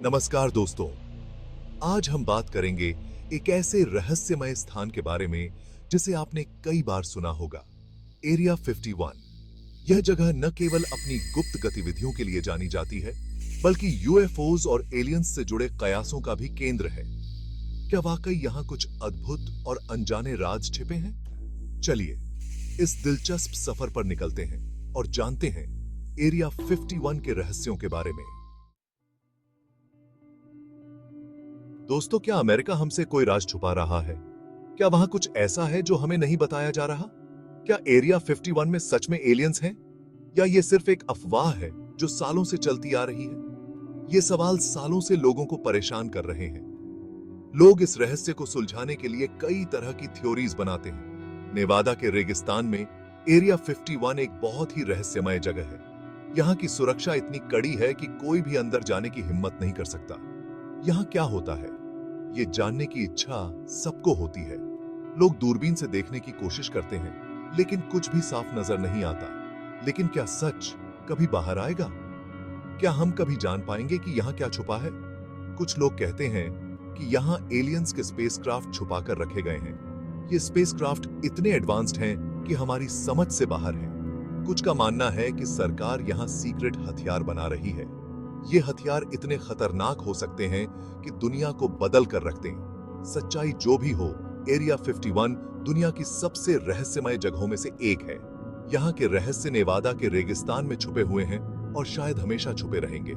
नमस्कार दोस्तों। आज हम बात करेंगे एक ऐसे रहस्यमय स्थान के बारे में जिसे आपने कई बार सुना होगा, एरिया 51। यह जगह न केवल अपनी गुप्त गतिविधियों के लिए जानी जाती है, बल्कि यूएफओज और एलियंस से जुड़े कयासों का भी केंद्र है। क्या वाकई यहाँ कुछ अद्भुत और अनजाने राज छिपे हैं? चलिए इस दिलचस्प सफर पर निकलते हैं और जानते हैं एरिया 51 के रहस्यों के बारे में। दोस्तों, क्या अमेरिका हमसे कोई राज छुपा रहा है? क्या वहां कुछ ऐसा है जो हमें नहीं बताया जा रहा? क्या एरिया 51 में सच में एलियंस हैं? या ये सिर्फ एक अफवाह है जो सालों से चलती आ रही है? ये सवाल सालों से लोगों को परेशान कर रहे हैं। लोग इस रहस्य को सुलझाने के लिए कई तरह की थ्योरीज बनाते हैं। नेवादा के रेगिस्तान में एरिया 51 एक बहुत ही रहस्यमय जगह है। यहाँ की सुरक्षा इतनी कड़ी है कि कोई भी अंदर जाने की हिम्मत नहीं कर सकता। यहाँ क्या होता है, ये जानने की इच्छा सबको होती है। लोग दूरबीन से देखने की कोशिश करते हैं, लेकिन कुछ भी साफ नजर नहीं आता। लेकिन क्या सच कभी बाहर आएगा? क्या हम कभी जान पाएंगे कि यहाँ क्या छुपा है? कुछ लोग कहते हैं कि यहाँ एलियंस के स्पेसक्राफ्ट छुपाकर रखे गए हैं। ये स्पेसक्राफ्ट इतने एडवांस्ड हैं कि हमारी समझ से बाहर हैं। कुछ का मानना है कि सरकार यहाँ सीक्रेट हथियार बना रही है। ये हथियार इतने खतरनाक हो सकते हैं कि दुनिया को बदल कर रख दें। सच्चाई जो भी हो, एरिया 51 दुनिया की सबसे रहस्यमय जगहों में से एक है। यहाँ के रहस्य नेवादा के रेगिस्तान में छुपे हुए हैं और शायद हमेशा छुपे रहेंगे।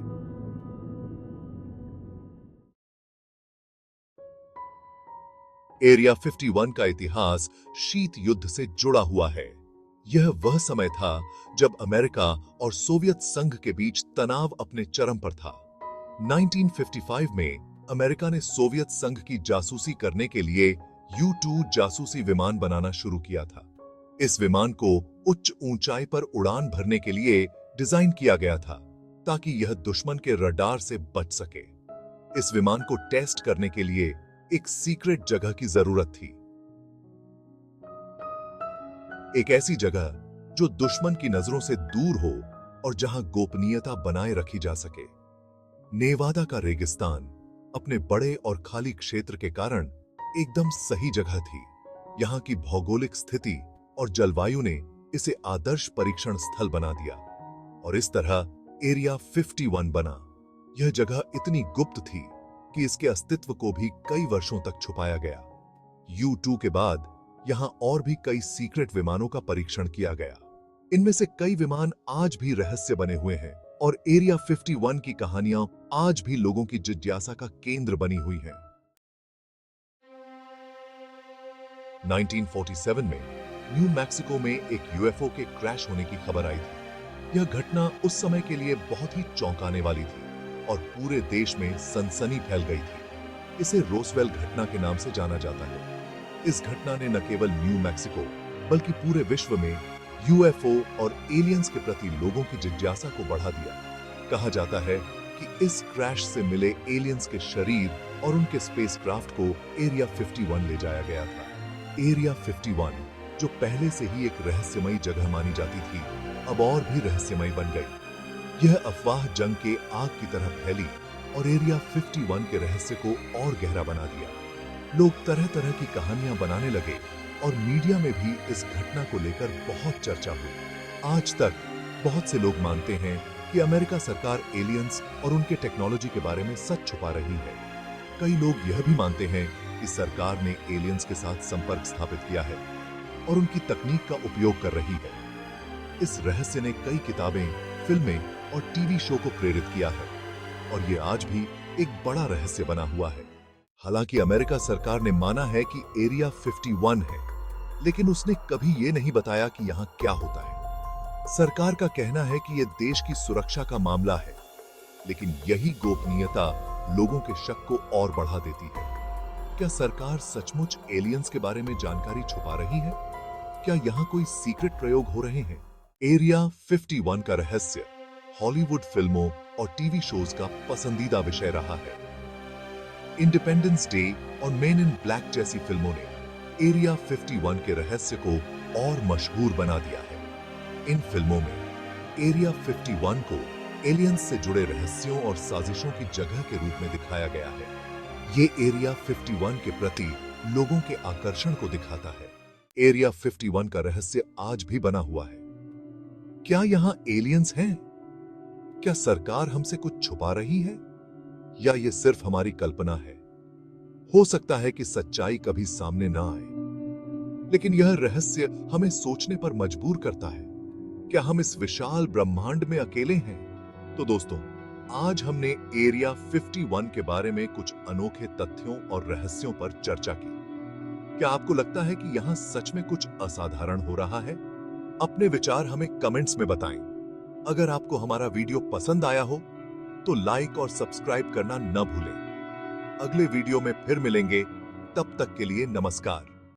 एरिया 51 का इतिहास शीत युद्ध से जुड़ा हुआ है। यह वह समय था जब अमेरिका और सोवियत संघ के बीच तनाव अपने चरम पर था। 1955 में अमेरिका ने सोवियत संघ की जासूसी करने के लिए U-2 जासूसी विमान बनाना शुरू किया था। इस विमान को उच्च ऊंचाई पर उड़ान भरने के लिए डिजाइन किया गया था, ताकि यह दुश्मन के रडार से बच सके। इस विमान को टेस्ट करने के लिए एक सीक्रेट जगह की जरूरत थी। एक ऐसी जगह जो दुश्मन की नजरों से दूर हो और जहां गोपनीयता बनाए रखी जा सके। नेवादा का रेगिस्तान अपने बड़े और खाली क्षेत्र के कारण एकदम सही जगह थी। यहां की भौगोलिक स्थिति और जलवायु ने इसे आदर्श परीक्षण स्थल बना दिया और इस तरह एरिया 51 बना। यह जगह इतनी गुप्त थी कि इसके अस्तित्व को भी कई वर्षों तक छुपाया गया। U-2 के बाद यहां और भी कई सीक्रेट विमानों का परीक्षण किया गया। इनमें से कई विमान आज भी रहस्य बने हुए हैं और एरिया 51 की कहानियां आज भी लोगों की जिज्ञासा का केंद्र बनी हुई हैं। 1947 में न्यू मैक्सिको में एक यूएफओ के क्रैश होने की खबर आई थी। यह घटना उस समय के लिए बहुत ही चौंकाने वाली थी और पूरे देश में सनसनी फैल गई थी। इसे रोसवेल घटना के नाम से जाना जाता है। इस घटना ने न केवल न्यू मैक्सिको बल्कि पूरे विश्व में यूएफओ और एलियंस के प्रति लोगों की जिज्ञासा को बढ़ा दिया। कहा जाता है कि इस क्रैश से मिले एलियंस के शरीर और उनके स्पेसक्राफ्ट को एरिया 51 ले जाया गया था। एरिया 51, जो पहले से ही एक रहस्यमयी जगह मानी जाती थी, अब और भी रहस्यमयी बन गई। यह अफवाह जंग के आग की तरह फैली और एरिया 51 के रहस्य को और गहरा बना दिया। लोग तरह तरह की कहानियां बनाने लगे और मीडिया में भी इस घटना को लेकर बहुत चर्चा हुई। आज तक बहुत से लोग मानते हैं कि अमेरिका सरकार एलियंस और उनके टेक्नोलॉजी के बारे में सच छुपा रही है। कई लोग यह भी मानते हैं कि सरकार ने एलियंस के साथ संपर्क स्थापित किया है और उनकी तकनीक का उपयोग कर रही है। इस रहस्य ने कई किताबें, फिल्में और टीवी शो को प्रेरित किया है और ये आज भी एक बड़ा रहस्य बना हुआ है। हालांकि अमेरिका सरकार ने माना है कि एरिया 51 है, लेकिन उसने कभी ये नहीं बताया कि यहाँ क्या होता है। सरकार का कहना है कि यह देश की सुरक्षा का मामला है, लेकिन यही गोपनीयता लोगों के शक को और बढ़ा देती है। क्या सरकार सचमुच एलियंस के बारे में जानकारी छुपा रही है? क्या यहाँ कोई सीक्रेट प्रयोग हो रहे हैं? एरिया 51 का रहस्य हॉलीवुड फिल्मों और टीवी शोज का पसंदीदा विषय रहा है। इंडिपेंडेंस डे और मेन इन ब्लैक जैसी फिल्मों ने एरिया 51 के रहस्य को और मशहूर बना दिया है। इन फिल्मों में एरिया 51 को एलियंस से जुड़े रहस्यों और साजिशों की जगह के रूप में दिखाया गया है। ये एरिया 51 के प्रति लोगों के आकर्षण को दिखाता है। एरिया 51 का रहस्य आज भी बना हुआ है। क्या यहां एलियंस हैं? क्या सरकार हमसे कुछ छुपा रही है या ये सिर्फ हमारी कल्पना है? हो सकता है कि सच्चाई कभी सामने ना आए, लेकिन यह रहस्य हमें सोचने पर मजबूर करता है। क्या हम इस विशाल ब्रह्मांड में अकेले हैं? तो दोस्तों, आज हमने एरिया 51 के बारे में कुछ अनोखे तथ्यों और रहस्यों पर चर्चा की। क्या आपको लगता है कि यहां सच में कुछ असाधारण हो रहा है? अपने विचार हमें कमेंट्स में बताएं। अगर आपको हमारा वीडियो पसंद आया हो तो लाइक और सब्सक्राइब करना न भूलें। अगले वीडियो में फिर मिलेंगे, तब तक के लिए नमस्कार।